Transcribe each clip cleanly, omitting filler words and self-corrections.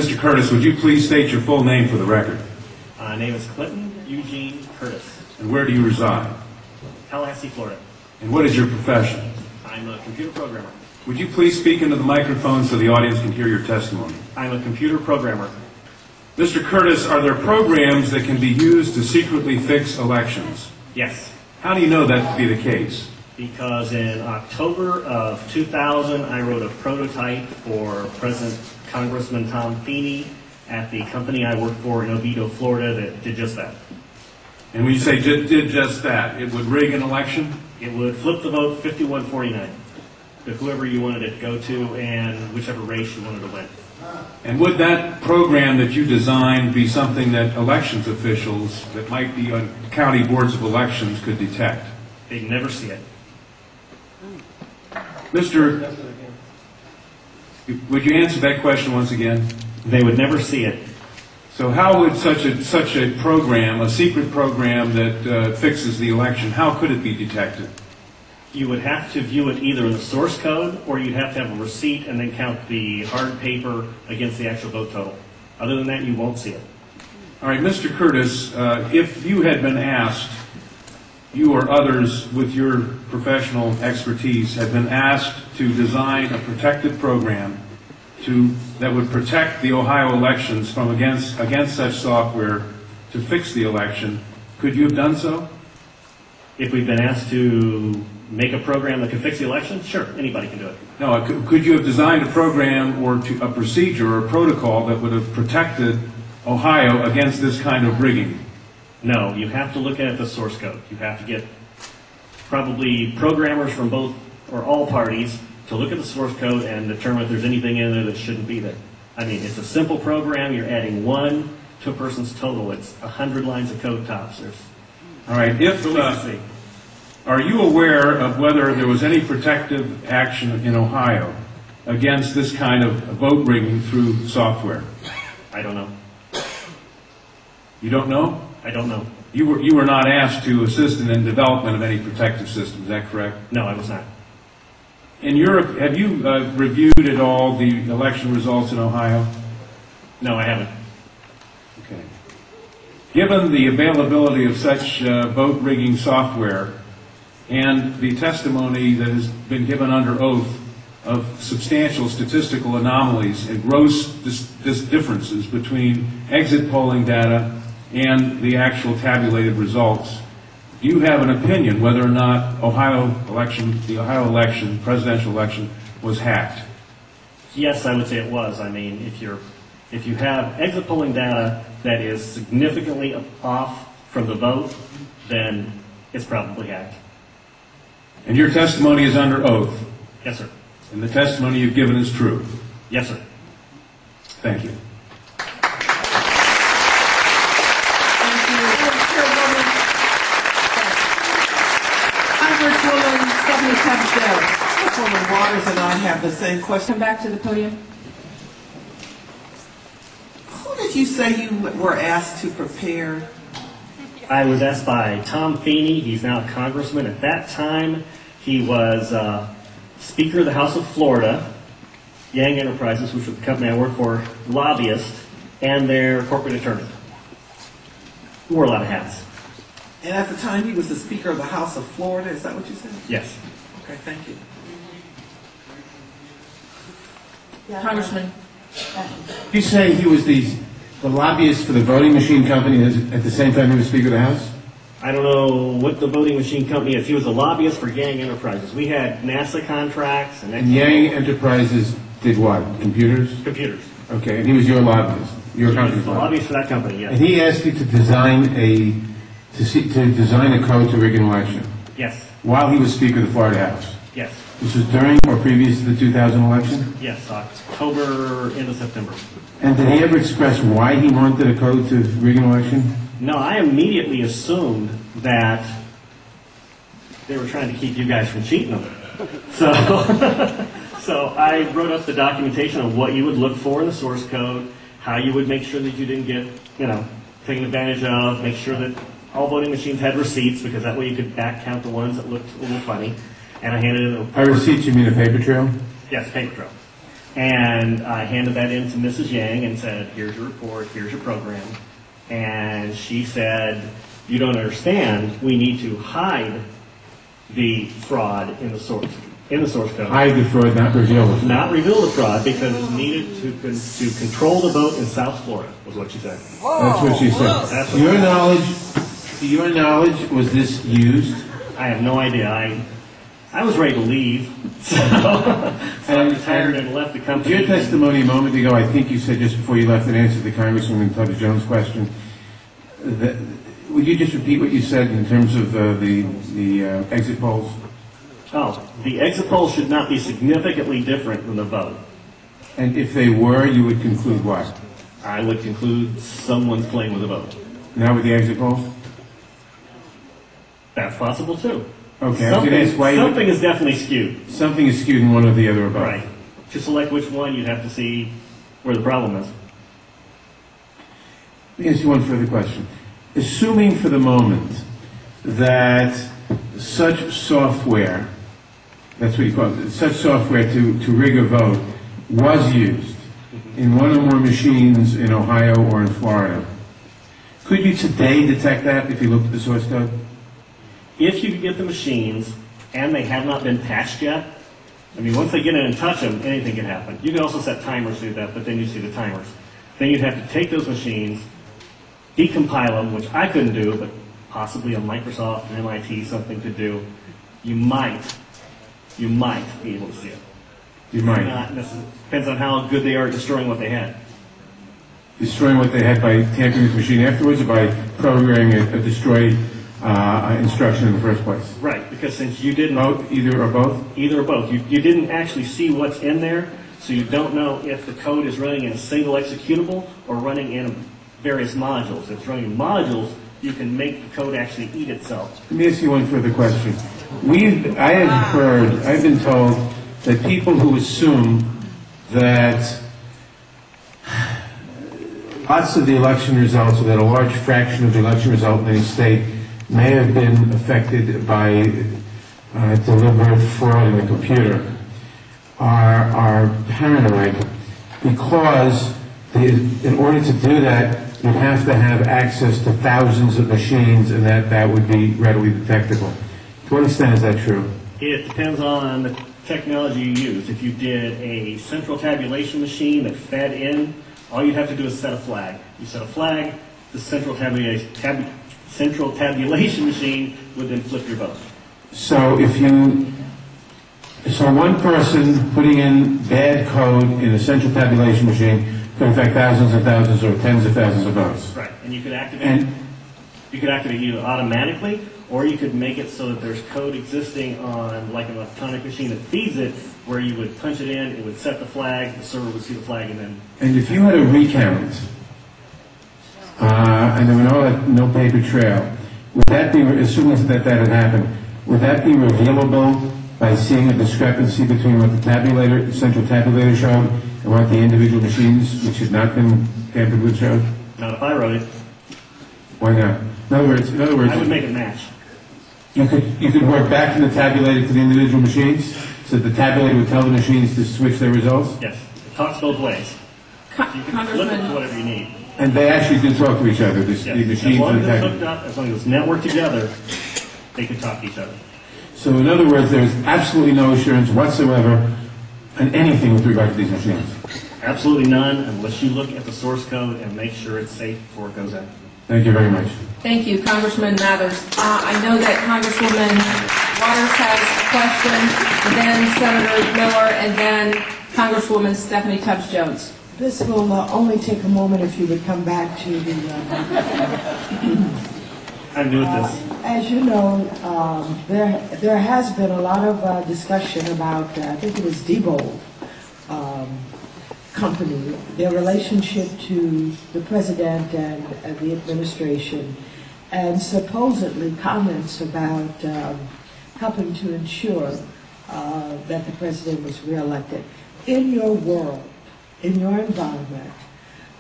Mr. Curtis, would you please state your full name for the record? My name is Clinton Eugene Curtis, And where do you reside? Tallahassee, Florida. And what is your profession? I'm a computer programmer. Would you please speak into the microphone so the audience can hear your testimony? I'm a computer programmer. Mr. Curtis, are there programs that can be used to secretly fix elections? Yes, How do you know that to be the case? because in October of 2000, I wrote a prototype for President Congressman Tom Feeney at the company I work for in Oviedo, Florida, that did just that. And when you say did just that, it would rig an election? It would flip the vote 51-49 to whoever you wanted it to go to and whichever race you wanted to win. And would that program that you designed be something that elections officials that might be on county boards of elections could detect? They'd never see it. Mr. Would you answer that question once again? They would never see it. So how would such a program, a secret program that fixes the election, how could it be detected? You would have to view it either in the source code, or you'd have to have a receipt and then count the hard paper against the actual vote total. Other than that, you won't see it. All right, Mr. Curtis, if you had been asked, you or others with your professional expertise had been asked to design a protective program that would protect the Ohio elections from against such software to fix the election, could you have done so? If we've been asked to make a program that can fix the election, sure, anybody can do it. No, could you have designed a program or a procedure or a protocol that would have protected Ohio against this kind of rigging? No, you have to look at the source code. You have to get probably programmers from both or all parties to look at the source code and determine if there's anything in there that shouldn't be there. I mean, it's a simple program. You're adding 1 to a person's total. It's 100 lines of code tops. All right. Are you aware of whether there was any protective action in Ohio against this kind of vote rigging through software? I don't know. You don't know? I don't know. You were not asked to assist in the development of any protective system. Is that correct? No, I was not. In Europe, have you reviewed at all the election results in Ohio? No, I haven't. Okay. Given the availability of such vote rigging software and the testimony that has been given under oath of substantial statistical anomalies and gross differences between exit polling data and the actual tabulated results, do you have an opinion whether or not the Ohio election, presidential election, was hacked? Yes, I would say it was. I mean, if you have exit polling data that is significantly off from the vote, then it's probably hacked. And your testimony is under oath? Yes, sir. And the testimony you've given is true? Yes, sir. Thank you. Congresswoman Stephanie Capshaw. Congresswoman Waters and I have the same question. Come back to the podium. Who did you say you were asked to prepare? I was asked by Tom Feeney. He's now a congressman. At that time, he was Speaker of the House of Florida, Yang Enterprises, which was the company I work for, lobbyist, and their corporate attorney. He wore a lot of hats. And at the time, he was the Speaker of the House of Florida. Is that what you said? Yes. Okay, thank you. Congressman. You say he was the lobbyist for the voting machine company at the same time he was Speaker of the House? I don't know what the voting machine company is. He was a lobbyist for Yang Enterprises. We had NASA contracts and Yang Enterprises did what? Computers? computers. Okay, and he was your lobbyist, your He was company's the lobbyist. lobbyist for that company, And yes. he asked you to design a code to rig an election Yes. while he was Speaker of the Florida House. Yes. This was during or previous to the 2000 election? Yes. October into September. And did he ever express why he wanted a code to rig an election? No, I immediately assumed that they were trying to keep you guys from cheating them. So, so I wrote up the documentation on what you would look for in the source code, how you would make sure that you didn't get, taken advantage of, make sure that all voting machines had receipts, because that way you could back count the ones that looked a little funny. And I handed it By receipts, you mean a paper trail? Yes, paper trail. And I handed that in to Mrs. Yang and said, here's your report, here's your program. And she said, you don't understand, we need to hide the fraud in the source code. Hide the fraud, not reveal the fraud. Not reveal the fraud because it's needed to control the vote in South Florida, was what she said. That's what she said. That's To your knowledge, was this used? I have no idea. I was ready to leave, so I retired and left the company. Your testimony a moment ago, I think you said just before you left, in answer to Congresswoman Tubbs Jones' question, that, would you just repeat what you said in terms of the exit polls? Oh, the exit polls should not be significantly different than the vote. And if they were, you would conclude what? I would conclude someone's playing with the vote. Now with the exit polls? That's possible too. Okay, I was going to ask why something is definitely skewed. something is skewed in one or the other about. Right. To select which one, you'd have to see where the problem is. Let me ask you one further question. Assuming for the moment that such software, that's what you call it, such software to rig a vote was used in one or more machines in Ohio or in Florida, could you today detect that if you looked at the source code? If you get the machines and they have not been patched yet, I mean, once they get in and touch them, anything can happen. You can also set timers to do that, but then you see the timers. Then you'd have to take those machines, decompile them, which I couldn't do, but possibly a Microsoft and MIT something could do. You might be able to see it. You might. Not necessarily. Depends on how good they are at destroying what they had. Destroying what they had by tampering with the machine afterwards or by programming a destroy instruction in the first place? Right, because since you didn't... Either or both? Either or both. You didn't actually see what's in there, so you don't know if the code is running in a single executable or running in various modules. If it's running in modules, you can make the code actually eat itself. Let me ask you one further question. I've been told that people who assume that lots of the election results, or that a large fraction of the election result in any state may have been affected by deliberate fraud in the computer, are paranoid because in order to do that, you have to have access to thousands of machines, and that would be readily detectable. To what extent is that true? It depends on the technology you use. If you did a central tabulation machine that fed in, all you'd have to do is set a flag. You set a flag, the central tabulation machine would then flip your vote. So one person putting in bad code in a central tabulation machine could affect thousands and thousands or tens of thousands of votes. Right, and you could activate either automatically, or you could make it so that there's code existing on like an electronic machine that feeds it, where you would punch it in, it would set the flag, the server would see the flag, and then... And if you had a recount, and there were no paper trail, would that be, assuming that had happened, would that be revealable by seeing a discrepancy between what the central tabulator showed and what the individual machines, which had not been tampered with, showed? Not if I wrote it. Why not? In other words, I would make it match. You could work back from the tabulator to the individual machines, so the tabulator would tell the machines to switch their results? Yes, it talks both ways. You can flip it to Congressman, whatever you need. And they actually do talk to each other, the Yes. machines As long and as the it's tabulator. hooked up, as long as it's networked together, they can talk to each other. So in other words, there's absolutely no assurance whatsoever on anything with regard to these machines. Absolutely none, unless you look at the source code and make sure it's safe before it goes in. Thank you very much. thank you, Congressman Mathers. I know that Congresswoman Waters has a question, and then Senator Miller, and then Congresswoman Stephanie Tubbs Jones. This will only take a moment if you would come back to the... I'm new at this. As you know, there has been a lot of discussion about, I think it was Diebold Company, their relationship to the president and the administration, and supposedly comments about helping to ensure that the president was reelected. In your world, in your environment,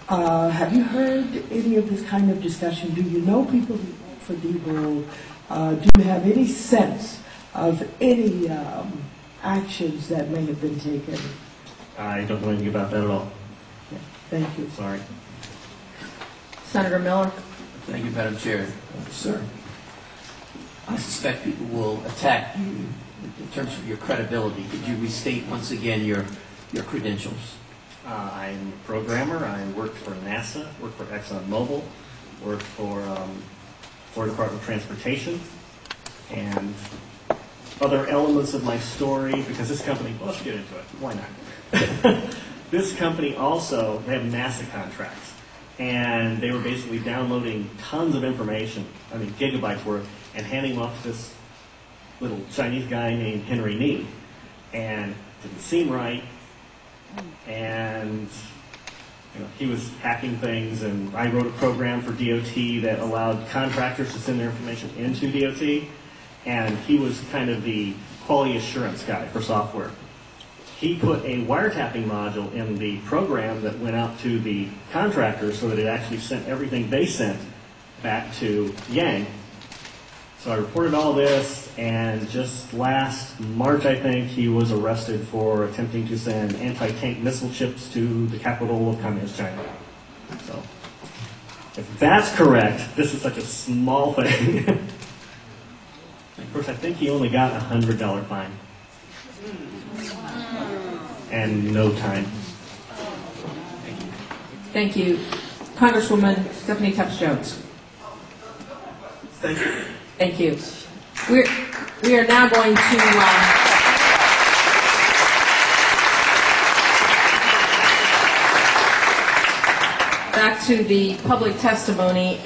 have you heard any of this kind of discussion? Do you know people who work for Diebold? Do you have any sense of any actions that may have been taken? I don't know anything about that at all. Thank you. Sorry. Senator Miller? Thank you, Madam Chair. Sir, I suspect people will attack you in terms of your credibility. Could you restate once again your credentials? I'm a programmer. I worked for NASA, worked for ExxonMobil, worked for Florida Department of Transportation, and other elements of my story, because this company, well, let's get into it. Why not? This company also, they have NASA contracts, and they were basically downloading tons of information, I mean gigabytes worth, and handing them off to this little Chinese guy named Henry Nee, and it didn't seem right, and he was hacking things, and I wrote a program for DOT that allowed contractors to send their information into DOT, and he was kind of the quality assurance guy for software. He put a wiretapping module in the program that went out to the contractors so that it actually sent everything they sent back to Yang. So I reported all this, and just last March, I think, he was arrested for attempting to send anti-tank missile chips to the capital of Communist China. So, if that's correct, this is such a small thing. Of course, I think he only got a $100 fine. And no time. Thank you. Congresswoman Stephanie Tubbs Jones. Thank you. Thank you. We are now going to back to the public testimony.